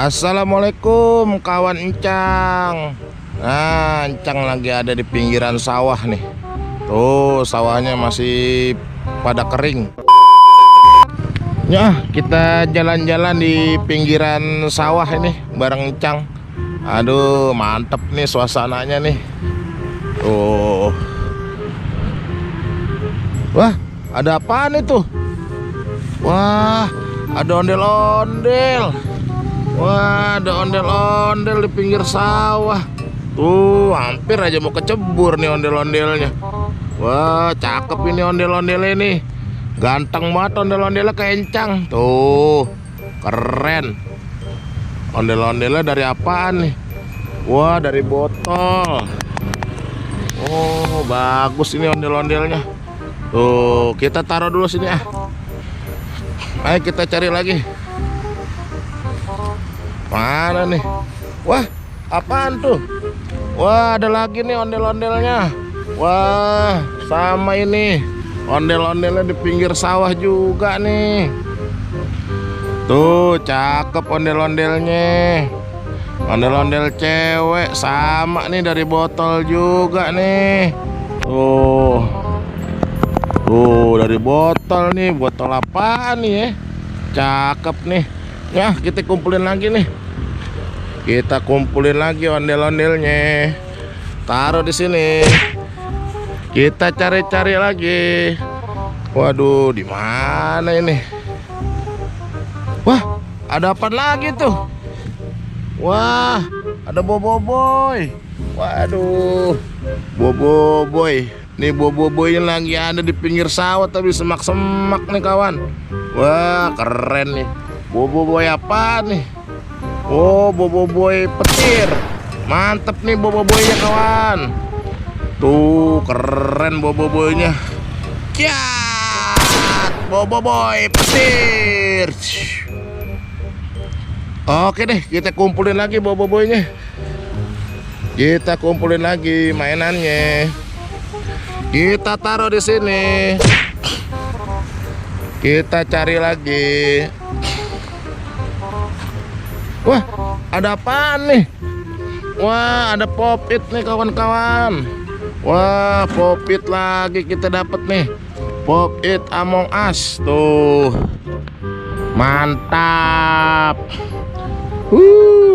Assalamualaikum kawan Encang. Nah, Encang lagi ada di pinggiran sawah nih. Tuh, sawahnya masih pada kering. Ya, kita jalan-jalan di pinggiran sawah ini bareng Encang. Aduh, mantep nih suasananya nih. Tuh. Wah, ada apaan itu? Wah, ada ondel-ondel. Wah, ada ondel-ondel di pinggir sawah. Tuh, hampir aja mau kecebur nih ondel-ondelnya. Wah, cakep ini ondel-ondel ini. Ganteng banget ondel-ondelnya kayak Encang. Tuh, keren. Ondel-ondelnya dari apaan nih? Wah, dari botol. Oh, bagus ini ondel-ondelnya. Tuh, kita taruh dulu sini ah. Ayo kita cari lagi. Mana nih? Wah, apaan tuh? Wah, ada lagi nih ondel-ondelnya. Wah, sama ini. Ondel-ondelnya di pinggir sawah juga nih. Tuh, cakep ondel-ondelnya. Ondel-ondel cewek sama nih dari botol juga nih. Tuh. Tuh, dari botol nih. Botol apaan nih ya? Cakep nih. Ya, kita kumpulin lagi nih. Kita kumpulin lagi ondel-ondelnya. Taruh di sini. Kita cari-cari lagi. Waduh, di mana ini? Wah, ada apa lagi tuh? Wah, ada boboiboy. Waduh, boboiboy. Nih boboiboy lagi ada di pinggir sawah tapi semak-semak nih kawan. Wah, keren nih. Boboiboy apa nih? Oh, boboiboy petir. Mantep nih boboiboynya kawan. Tuh, keren boboiboynya. Kiat, boboiboy petir. Oke deh, kita kumpulin lagi boboiboynya. Kita kumpulin lagi mainannya. Kita taruh di sini. Kita cari lagi. Wah, ada apaan nih? Wah, ada popit nih kawan-kawan. Wah, popit lagi kita dapat nih. Popit Among Us. Tuh. Mantap.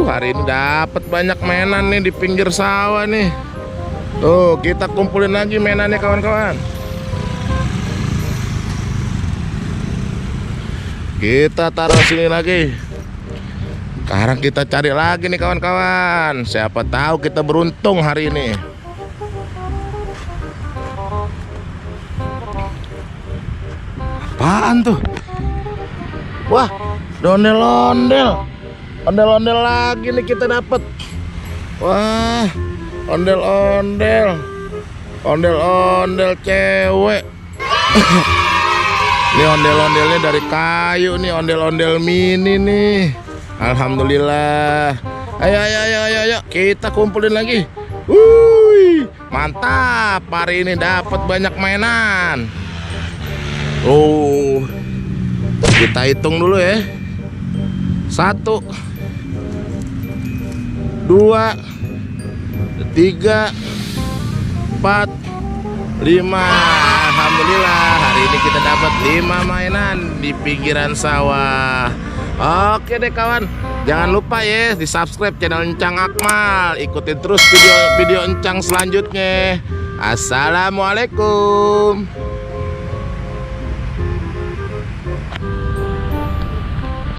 Hari ini dapat banyak mainan nih di pinggir sawah nih. Tuh, kita kumpulin lagi mainannya kawan-kawan. Kita taruh sini lagi. Sekarang kita cari lagi nih kawan-kawan. Siapa tahu kita beruntung hari ini. Apaan tuh? Wah, ondel-ondel. Ondel-ondel lagi nih kita dapat. Wah, ondel-ondel. Ondel-ondel cewek. Ini ondel-ondelnya dari kayu nih, ondel-ondel mini nih. Alhamdulillah. Ayo, kita kumpulin lagi. Wuih, mantap. Hari ini dapat banyak mainan. Oh, kita hitung dulu ya. 1, 2, 3, 4, 5. Alhamdulillah, hari ini kita dapat 5 mainan di pinggiran sawah. Oke deh kawan, jangan lupa ya di subscribe channel Encang Akmal. Ikutin terus video Encang selanjutnya. Assalamualaikum.